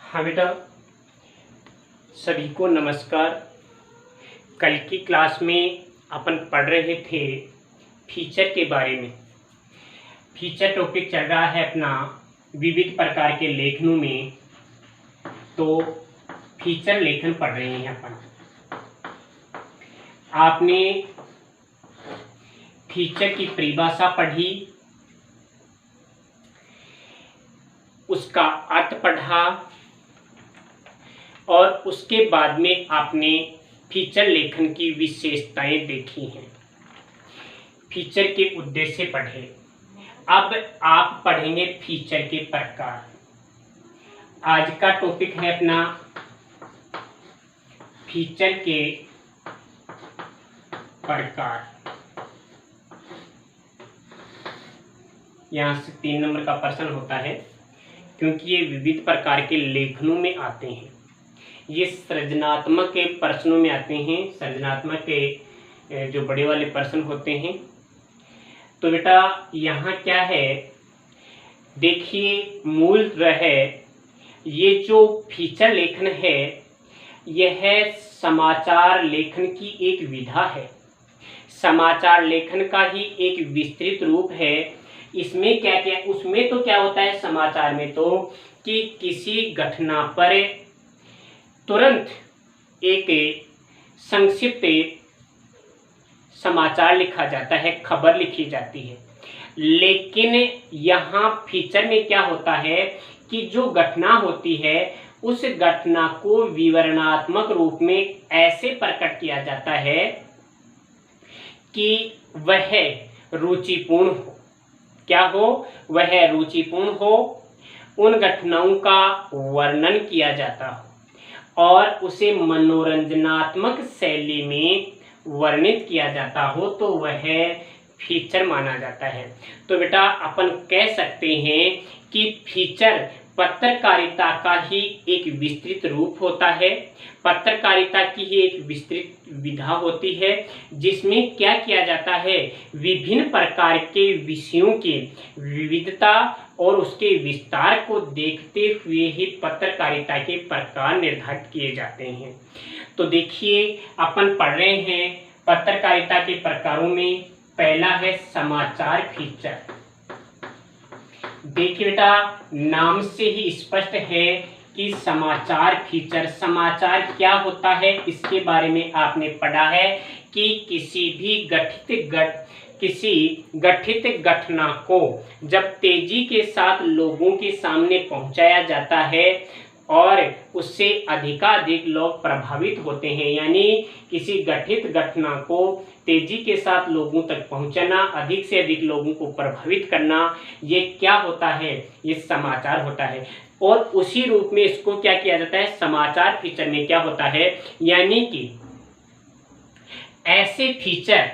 हाँ बेटा, सभी को नमस्कार। कल की क्लास में अपन पढ़ रहे थे फीचर के बारे में। फीचर टॉपिक चल रहा है अपना विविध प्रकार के लेखनों में, तो फीचर लेखन पढ़ रहे हैं अपन। आपने फीचर की परिभाषा पढ़ी, उसका अर्थ पढ़ा और उसके बाद में आपने फीचर लेखन की विशेषताएं देखी हैं, फीचर के उद्देश्य पढ़े। अब आप पढ़ेंगे फीचर के प्रकार। आज का टॉपिक है अपना फीचर के प्रकार। यहाँ से 3 नंबर का प्रश्न होता है, क्योंकि ये विविध प्रकार के लेखनों में आते हैं। ये सृजनात्मक के प्रश्नों में आते हैं, सृजनात्मक के जो बड़े वाले प्रश्न होते हैं। तो बेटा यहाँ क्या है, देखिए मूल रहे ये जो फीचर लेखन है, यह समाचार लेखन की एक विधा है। समाचार लेखन का ही एक विस्तृत रूप है। इसमें क्या क्या, उसमें तो क्या होता है समाचार में, तो कि किसी घटना पर तुरंत एक संक्षिप्त समाचार लिखा जाता है, खबर लिखी जाती है। लेकिन यहाँ फीचर में क्या होता है कि जो घटना होती है उस घटना को विवरणात्मक रूप में ऐसे प्रकट किया जाता है कि वह रुचिपूर्ण हो। क्या हो? वह रुचिपूर्ण हो, उन घटनाओं का वर्णन किया जाता हो और उसे मनोरंजनात्मक शैली में वर्णित किया जाता हो, तो वह फीचर माना जाता है। तो बेटा अपन कह सकते हैं कि फीचर पत्रकारिता का ही एक विस्तृत रूप होता है, पत्रकारिता की ही एक विस्तृत विधा होती है, जिसमें क्या किया जाता है, विभिन्न प्रकार के विषयों की विविधता और उसके विस्तार को देखते हुए ही पत्रकारिता के प्रकार निर्धारित किए जाते हैं। तो देखिए अपन पढ़ रहे हैं पत्रकारिता के प्रकारों में पहला है समाचार फीचर। देखिए बेटा नाम से ही स्पष्ट है कि समाचार फीचर, समाचार क्या होता है इसके बारे में आपने पढ़ा है कि किसी गठित घटना को जब तेजी के साथ लोगों के सामने पहुंचाया जाता है और उससे अधिकाधिक लोग प्रभावित होते हैं, यानी किसी गठित घटना को तेजी के साथ लोगों तक पहुंचाना, अधिक से अधिक लोगों को प्रभावित करना, ये क्या होता है, ये समाचार होता है। और उसी रूप में इसको क्या किया जाता है, समाचार फीचर में क्या होता है, यानी कि ऐसे फीचर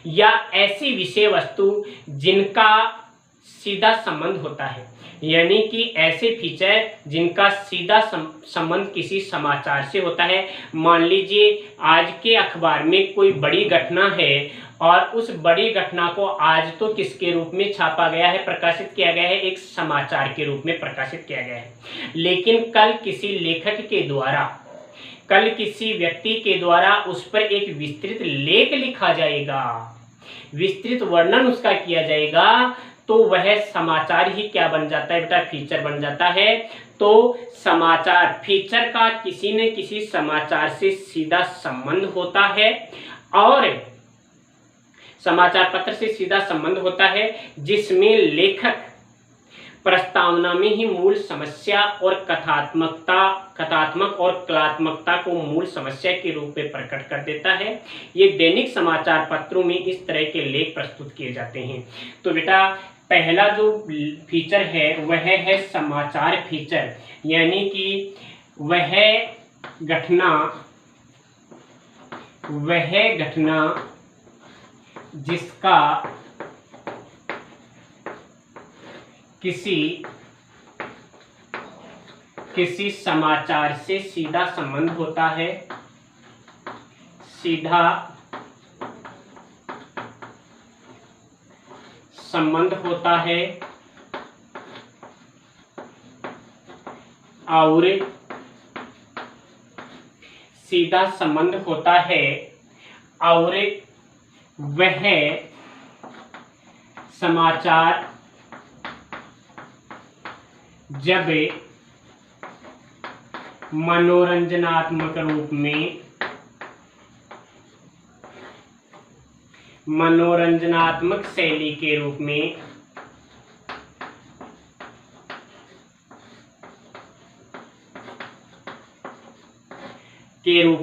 या ऐसी विषय वस्तु जिनका सीधा संबंध होता है, यानी कि ऐसे फीचर जिनका सीधा संबंध किसी समाचार से होता है। मान लीजिए आज के अखबार में कोई बड़ी घटना है और उस बड़ी घटना को आज तो किसके रूप में छापा गया है, प्रकाशित किया गया है, एक समाचार के रूप में प्रकाशित किया गया है। लेकिन कल किसी लेखक के द्वारा, कल किसी व्यक्ति के द्वारा उस पर एक विस्तृत लेख लिखा जाएगा, विस्तृत वर्णन उसका किया जाएगा, तो वह समाचार ही क्या बन जाता है बेटा, फीचर बन जाता है। तो समाचार फीचर का किसी न किसी समाचार से सीधा संबंध होता है और समाचार पत्र से सीधा संबंध होता है, जिसमें लेखक प्रस्तावना में ही मूल समस्या और कथात्मक और कलात्मकता को मूल समस्या के रूप में प्रकट कर देता है। ये दैनिक समाचार पत्रों में इस तरह के लेख प्रस्तुत किए जाते हैं। तो बेटा पहला जो फीचर है वह है समाचार फीचर, यानी कि वह घटना जिसका किसी समाचार से सीधा संबंध होता है, सीधा संबंध होता है और सीधा संबंध होता है और वह समाचार जब मनोरंजनात्मक रूप में मनोरंजनात्मक शैली के रूप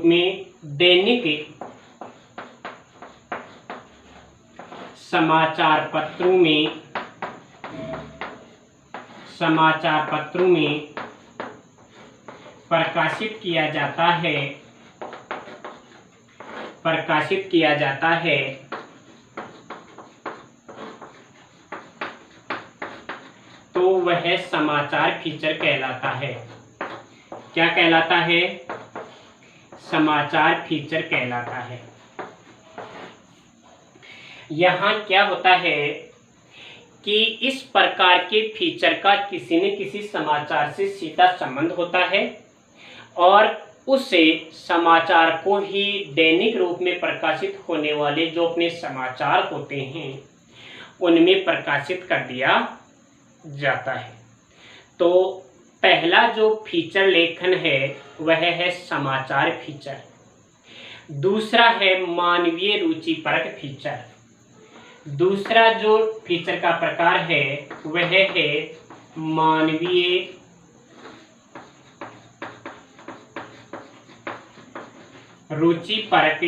में दैनिक समाचार पत्रों में प्रकाशित किया जाता है तो वह समाचार फीचर कहलाता है। क्या कहलाता है? समाचार फीचर कहलाता है। यहाँ क्या होता है कि इस प्रकार के फीचर का किसी न किसी समाचार से सीधा संबंध होता है और उससे समाचार को ही दैनिक रूप में प्रकाशित होने वाले जो अपने समाचार होते हैं उनमें प्रकाशित कर दिया जाता है। तो पहला जो फीचर लेखन है वह है समाचार फीचर। दूसरा है मानवीय रुचिपरक फीचर। दूसरा जो फीचर का प्रकार है वह है मानवीय रुचिपरक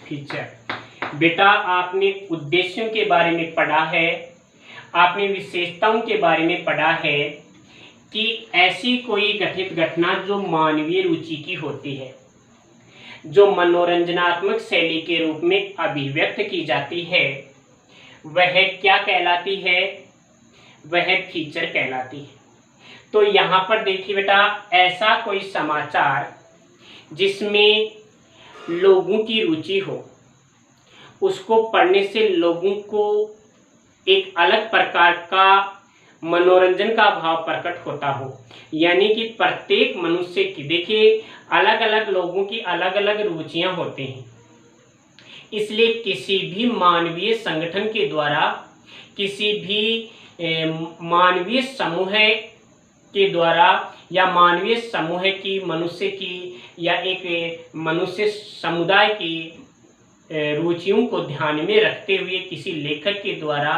फीचर। बेटा आपने उद्देश्यों के बारे में पढ़ा है, आपने विशेषताओं के बारे में पढ़ा है कि ऐसी कोई घटित घटना जो मानवीय रुचि की होती है, जो मनोरंजनात्मक शैली के रूप में अभिव्यक्त की जाती है, वह क्या कहलाती है? वह फीचर कहलाती है। तो यहाँ पर देखिए बेटा, ऐसा कोई समाचार जिसमें लोगों की रुचि हो, उसको पढ़ने से लोगों को एक अलग प्रकार का मनोरंजन का भाव प्रकट होता हो, यानी कि प्रत्येक मनुष्य की, देखिए अलग अलग लोगों की अलग अलग रुचियां होती हैं, इसलिए किसी भी मानवीय संगठन के द्वारा, किसी भी मानवीय समूह के द्वारा या मानवीय समूह की, मनुष्य की या एक मनुष्य समुदाय की रुचियों को ध्यान में रखते हुए किसी लेखक के द्वारा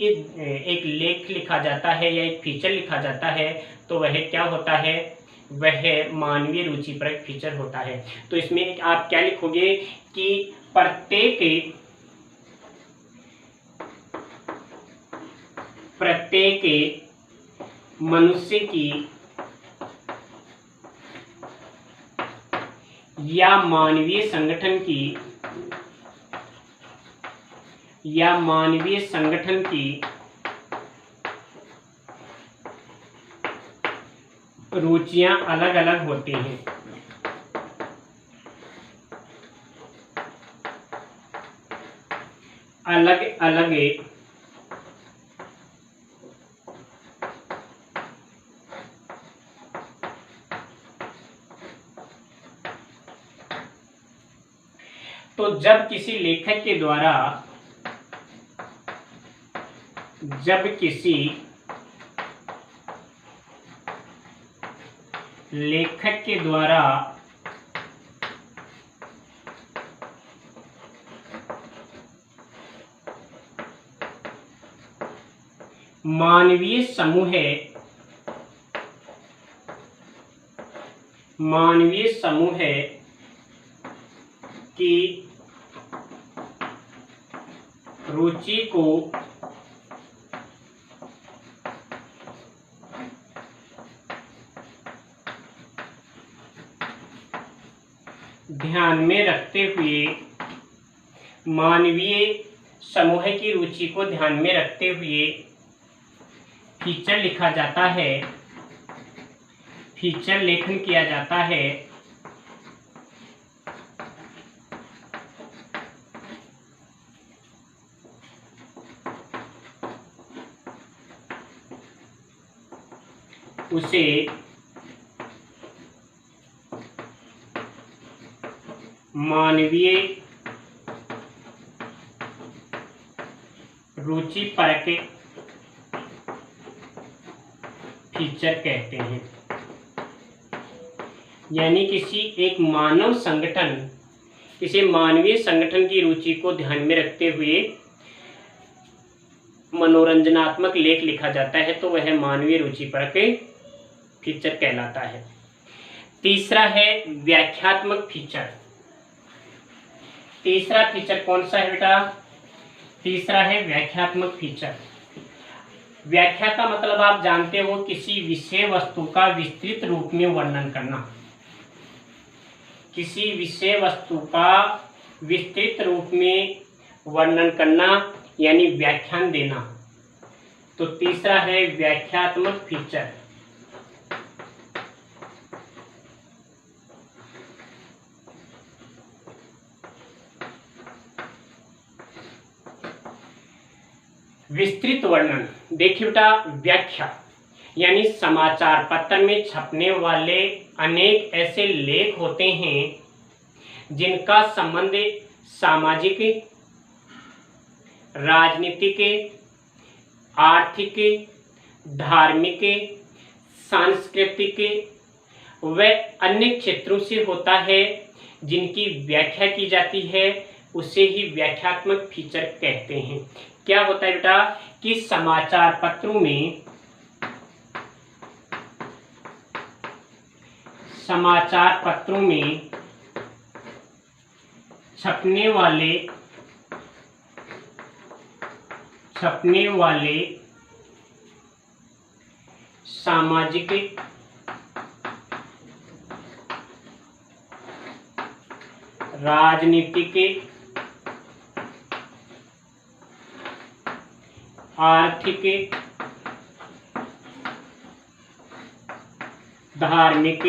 एक लेख लिखा जाता है या एक फीचर लिखा जाता है, तो वह क्या होता है? वह मानवीय रुचिपरक फीचर होता है। तो इसमें आप क्या लिखोगे कि प्रत्येक मनुष्य की या मानवीय संगठन की रुचियां अलग अलग होती हैं। अलग अलग तो जब किसी लेखक के द्वारा मानवीय समूह की रुचि को ध्यान में रखते हुए, मानवीय समूह की रुचि को ध्यान में रखते हुए फीचर लिखा जाता है, फीचर लेखन किया जाता है। उसे मानवीय रुचि परक फीचर कहते हैं। यानी किसी एक मानव संगठन, किसी मानवीय संगठन की रुचि को ध्यान में रखते हुए मनोरंजनात्मक लेख लिखा जाता है तो वह मानवीय रुचि परक फीचर कहलाता है। तीसरा है व्याख्यात्मक फीचर। तीसरा फीचर कौन सा है बेटा? तीसरा है व्याख्यात्मक फीचर। व्याख्या का मतलब आप जानते हो किसी विषय वस्तु का विस्तृत रूप में वर्णन करना। किसी विषय वस्तु का विस्तृत रूप में वर्णन करना यानी व्याख्यान देना। तो तीसरा है व्याख्यात्मक फीचर। विस्तृत वर्णन। देखिए बेटा, व्याख्या यानी समाचार पत्र में छपने वाले अनेक ऐसे लेख होते हैं जिनका संबंध सामाजिक, राजनीतिक, आर्थिक, धार्मिक, सांस्कृतिक व अन्य क्षेत्रों से होता है, जिनकी व्याख्या की जाती है, उसे ही व्याख्यात्मक फीचर कहते हैं। क्या होता है बेटा कि समाचार पत्रों में छपने वाले सामाजिक, राजनीतिक, आर्थिक, धार्मिक,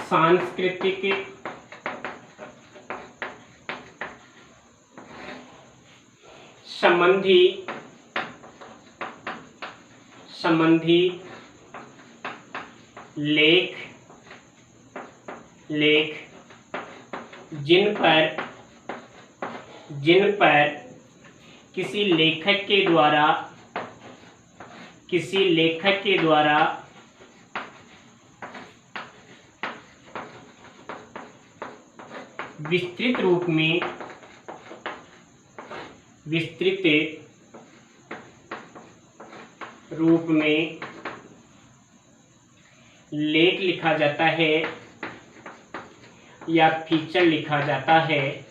सांस्कृतिक, संबंधी लेख जिन पर किसी लेखक के द्वारा विस्तृत रूप में लेख लिखा जाता है या फीचर लिखा जाता है,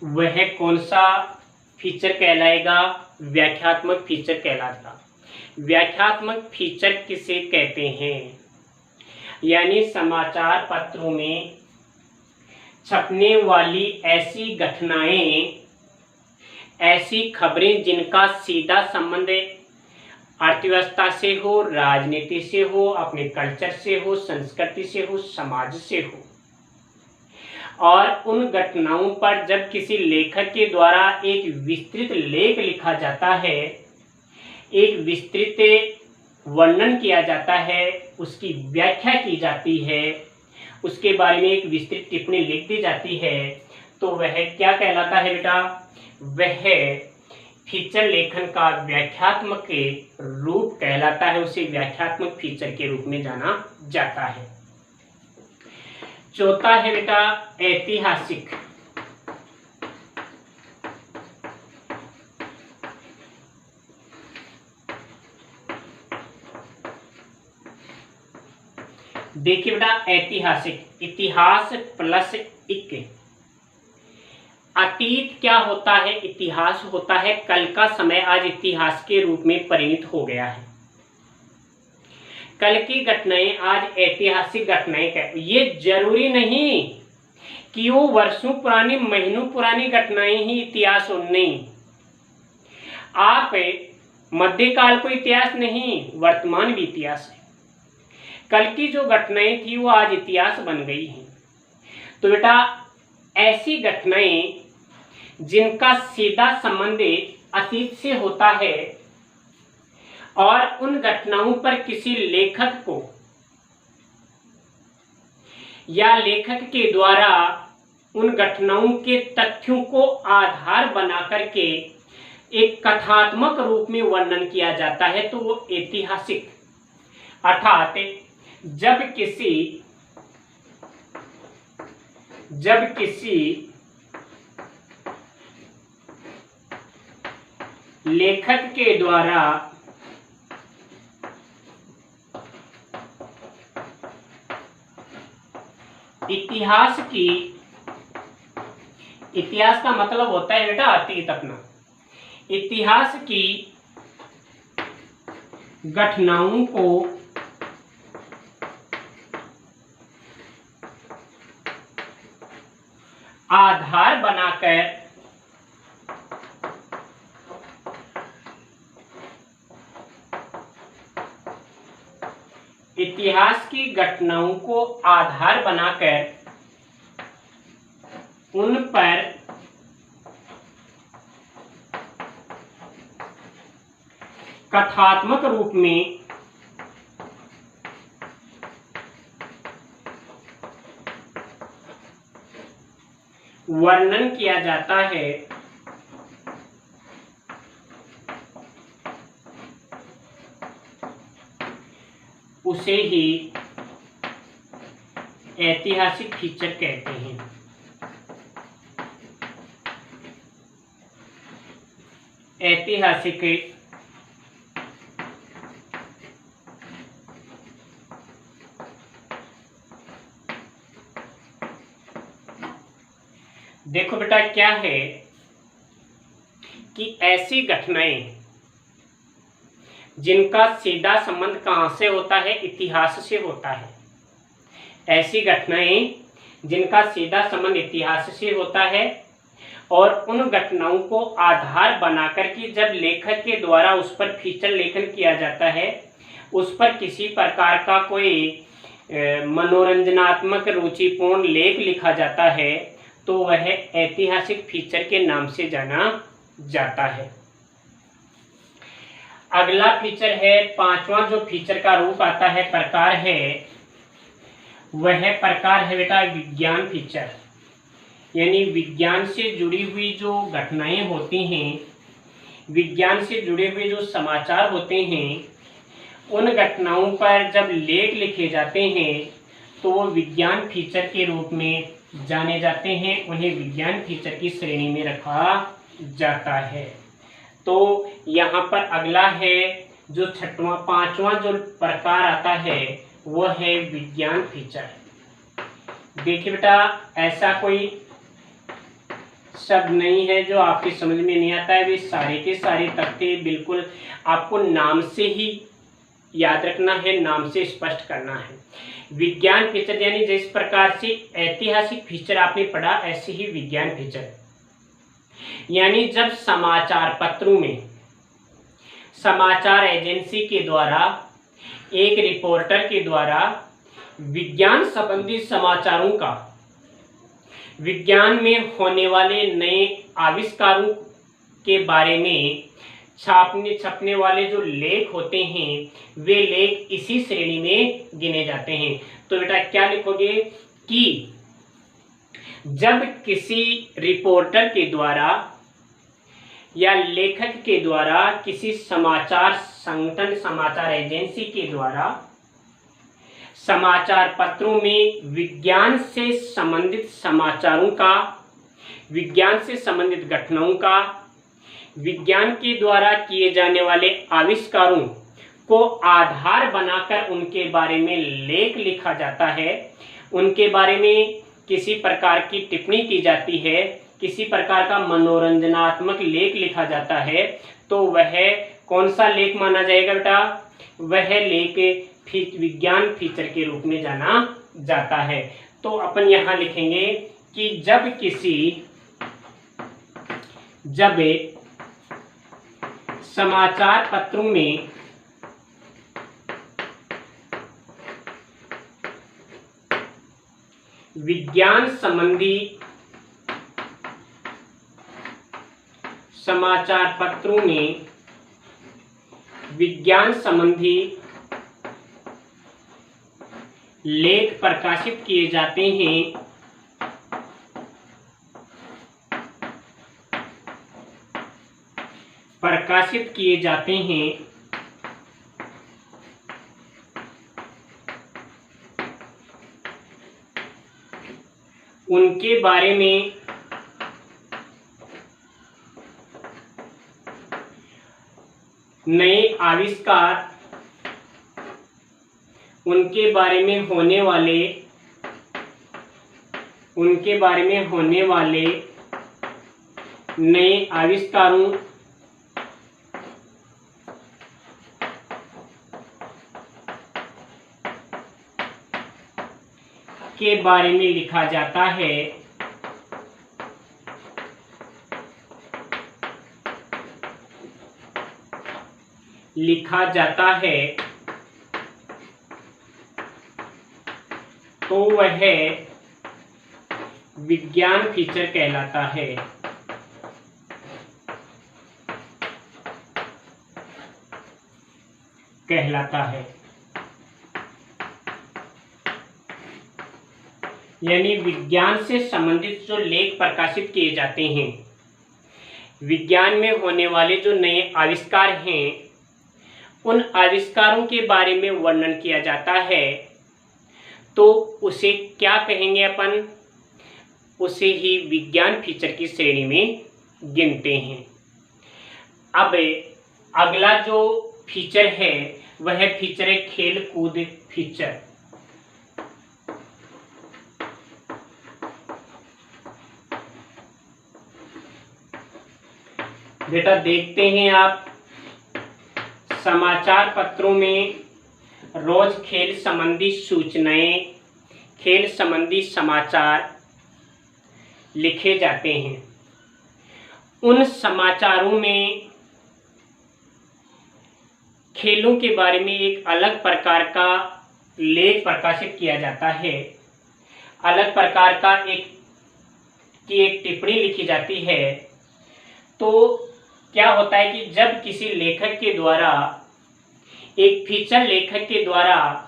वह कौन सा फीचर कहलाएगा? व्याख्यात्मक फीचर कहलाता। व्याख्यात्मक फीचर किसे कहते हैं? यानी समाचार पत्रों में छपने वाली ऐसी घटनाएं, ऐसी खबरें जिनका सीधा संबंध अर्थव्यवस्था से हो, राजनीति से हो, अपने कल्चर से हो, संस्कृति से हो, समाज से हो, और उन घटनाओं पर जब किसी लेखक के द्वारा एक विस्तृत लेख लिखा जाता है, एक विस्तृत वर्णन किया जाता है, उसकी व्याख्या की जाती है, उसके बारे में एक विस्तृत टिप्पणी लिख दी जाती है, तो वह क्या कहलाता है बेटा? वह फीचर लेखन का व्याख्यात्मक रूप कहलाता है। उसे व्याख्यात्मक फीचर के रूप में जाना जाता है। चौथा है बेटा ऐतिहासिक। देखिए बेटा, ऐतिहासिक, इतिहास प्लस इक। अतीत क्या होता है? इतिहास होता है कल का समय आज इतिहास के रूप में परिणत हो गया है। कल की घटनाएं आज ऐतिहासिक घटनाएं क्या? ये जरूरी नहीं कि वो वर्षों पुरानी, महीनों पुरानी घटनाएं ही इतिहास हो, नहीं। आप मध्यकाल को इतिहास नहीं, वर्तमान भी इतिहास है। कल की जो घटनाएं थी वो आज इतिहास बन गई हैं। तो बेटा ऐसी घटनाएं जिनका सीधा संबंध अतीत से होता है और उन घटनाओं पर किसी लेखक को या लेखक के द्वारा उन घटनाओं के तथ्यों को आधार बना करके एक कथात्मक रूप में वर्णन किया जाता है, तो वो ऐतिहासिक, अर्थात जब किसी लेखक के द्वारा इतिहास का मतलब होता है बेटा अतीत अपना, इतिहास की घटनाओं को आधार बनाकर उन पर कथात्मक रूप में वर्णन किया जाता है, उसे ही ऐतिहासिक फीचर कहते हैं। ऐतिहासिक देखो बेटा क्या है कि ऐसी घटनाएं जिनका सीधा संबंध कहां से होता है, इतिहास से होता है। ऐसी घटनाएं जिनका सीधा संबंध इतिहास से होता है और उन घटनाओं को आधार बनाकर के जब लेखक के द्वारा उस पर फीचर लेखन किया जाता है, उस पर किसी प्रकार का कोई मनोरंजनात्मक रुचिपूर्ण लेख लिखा जाता है, तो वह ऐतिहासिक फीचर के नाम से जाना जाता है। अगला फीचर है, पांचवा जो फीचर का रूप आता है, प्रकार है, वह प्रकार है बेटा विज्ञान फीचर। यानी विज्ञान से जुड़ी हुई जो घटनाएं होती हैं, विज्ञान से जुड़े हुए जो समाचार होते हैं, उन घटनाओं पर जब लेख लिखे जाते हैं तो वो विज्ञान फीचर के रूप में जाने जाते हैं, उन्हें विज्ञान फीचर की श्रेणी में रखा जाता है। तो यहाँ पर अगला है जो पांचवा जो प्रकार आता है वो है विज्ञान फीचर। देखिए बेटा, ऐसा कोई शब्द नहीं है जो आपकी समझ में नहीं आता है, वे सारे के सारे तथ्य बिल्कुल आपको नाम से ही याद रखना है, नाम से स्पष्ट करना है। विज्ञान फीचर यानी जिस प्रकार से ऐतिहासिक फीचर आपने पढ़ा, ऐसे ही विज्ञान फीचर यानी जब समाचार पत्रों में समाचार एजेंसी के द्वारा एक रिपोर्टर के द्वारा विज्ञान संबंधी समाचारों का, विज्ञान में होने वाले नए आविष्कारों के बारे में छपने वाले जो लेख होते हैं, वे लेख इसी श्रेणी में गिने जाते हैं। तो बेटा क्या लिखोगे कि जब किसी रिपोर्टर के द्वारा या लेखक के द्वारा किसी समाचार संगठन, समाचार एजेंसी के द्वारा समाचार पत्रों में विज्ञान से संबंधित समाचारों का, विज्ञान से संबंधित घटनाओं का, विज्ञान के द्वारा किए जाने वाले आविष्कारों को आधार बनाकर उनके बारे में लेख लिखा जाता है, उनके बारे में किसी प्रकार की टिप्पणी की जाती है, किसी प्रकार का मनोरंजनात्मक लेख लिखा जाता है, तो वह कौन सा लेख माना जाएगा बेटा? वह लेख विज्ञान फीचर के रूप में जाना जाता है। तो अपन यहाँ लिखेंगे कि जब समाचार पत्रों में विज्ञान संबंधी समाचार पत्रों में विज्ञान संबंधी लेख प्रकाशित किए जाते हैं, उनके बारे में नए आविष्कार, उनके बारे में होने वाले नए आविष्कारों के बारे में लिखा जाता है। तो वह विज्ञान फीचर कहलाता है। यानी विज्ञान से संबंधित जो लेख प्रकाशित किए जाते हैं, विज्ञान में होने वाले जो नए आविष्कार हैं, उन आविष्कारों के बारे में वर्णन किया जाता है, तो उसे क्या कहेंगे अपन? उसे ही विज्ञान फीचर की श्रेणी में गिनते हैं। अब अगला जो फीचर है वह फीचर है खेल कूद फीचर। बेटा देखते हैं आप, समाचार पत्रों में रोज खेल संबंधी सूचनाएं, खेल संबंधी समाचार लिखे जाते हैं। उन समाचारों में खेलों के बारे में एक अलग प्रकार का लेख प्रकाशित किया जाता है, अलग प्रकार का एक टिप्पणी लिखी जाती है। तो क्या होता है कि जब किसी लेखक के द्वारा, एक फीचर लेखक के द्वारा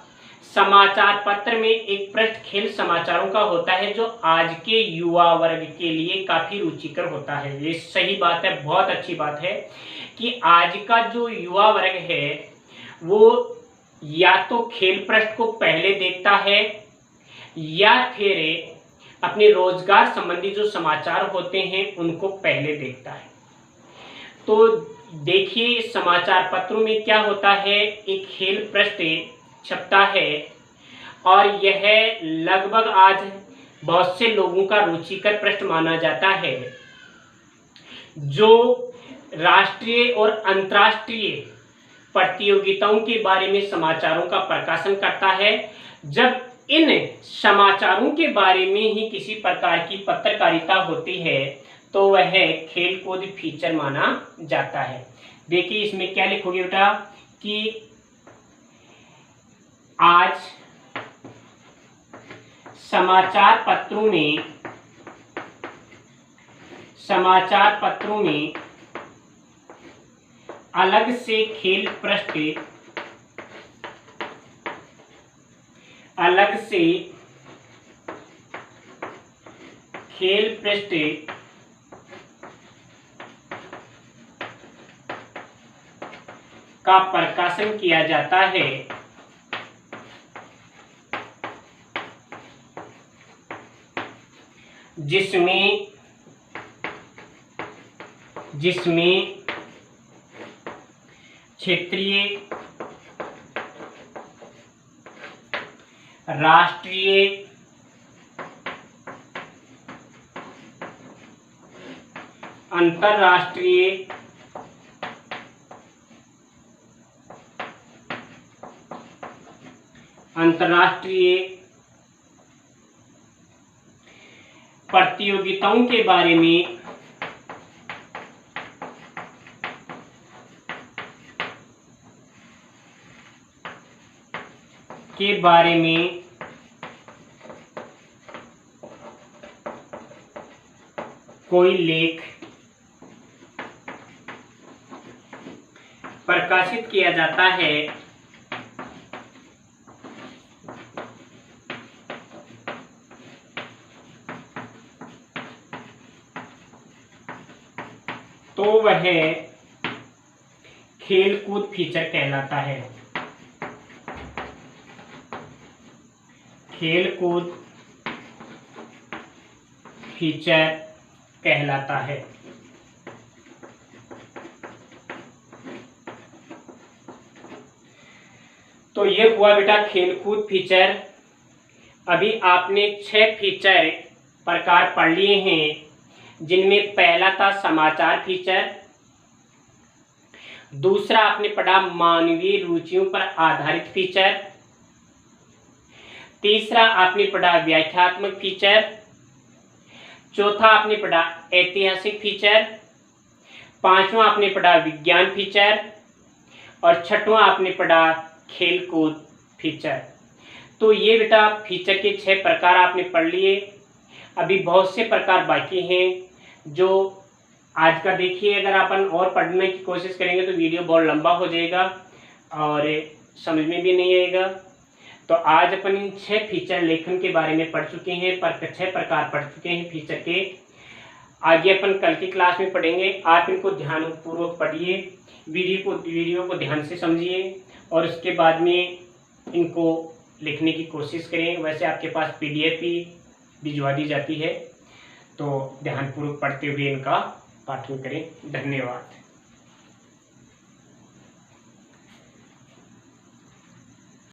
समाचार पत्र में एक पृष्ठ खेल समाचारों का होता है, जो आज के युवा वर्ग के लिए काफी रुचिकर होता है। ये सही बात है, बहुत अच्छी बात है कि आज का जो युवा वर्ग है वो या तो खेल पृष्ठ को पहले देखता है या फिर अपने रोजगार संबंधी जो समाचार होते हैं उनको पहले देखता है। तो देखिए समाचार पत्रों में क्या होता है, एक खेल पृष्ठ छपता है और यह लगभग आज बहुत से लोगों का रुचिकर पृष्ठ माना जाता है, जो राष्ट्रीय और अंतर्राष्ट्रीय प्रतियोगिताओं के बारे में समाचारों का प्रकाशन करता है। जब इन समाचारों के बारे में ही किसी प्रकार की पत्रकारिता होती है तो वह खेल कूद फीचर माना जाता है। देखिए इसमें क्या लिखोगे बेटा कि आज समाचार पत्रों में अलग से खेल पृष्ठ का प्रकाशन किया जाता है, जिसमें क्षेत्रीय, राष्ट्रीय, अंतर्राष्ट्रीय, प्रतियोगिताओं के बारे में कोई लेख प्रकाशित किया जाता है तो वह खेलकूद फीचर कहलाता है। खेलकूद फीचर कहलाता है। तो ये हुआ बेटा खेलकूद फीचर। अभी आपने 6 फीचर प्रकार पढ़ लिए हैं, जिनमें पहला था समाचार फीचर, दूसरा आपने पढ़ा मानवीय रुचियों पर आधारित फीचर, तीसरा आपने पढ़ा व्याख्यात्मक फीचर, चौथा आपने पढ़ा ऐतिहासिक फीचर, पांचवा आपने पढ़ा विज्ञान फीचर और छठवां आपने पढ़ा खेलकूद फीचर। तो ये बेटा फीचर के 6 प्रकार आपने पढ़ लिए। अभी बहुत से प्रकार बाकी हैं जो आज का देखिए, अगर अपन और पढ़ने की कोशिश करेंगे तो वीडियो बहुत लंबा हो जाएगा और समझ में भी नहीं आएगा। तो आज अपन इन 6 फीचर लेखन के बारे में पढ़ चुके हैं, 6 प्रकार पढ़ चुके हैं फीचर के। आगे अपन कल की क्लास में पढ़ेंगे। आप इनको ध्यानपूर्वक पढ़िए, वीडियो को ध्यान से समझिए और उसके बाद में इनको लिखने की कोशिश करें। वैसे आपके पास PDF भी भिजवा दी जाती है, तो ध्यानपूर्वक पढ़ते हुए इनका पाठन करें। धन्यवाद।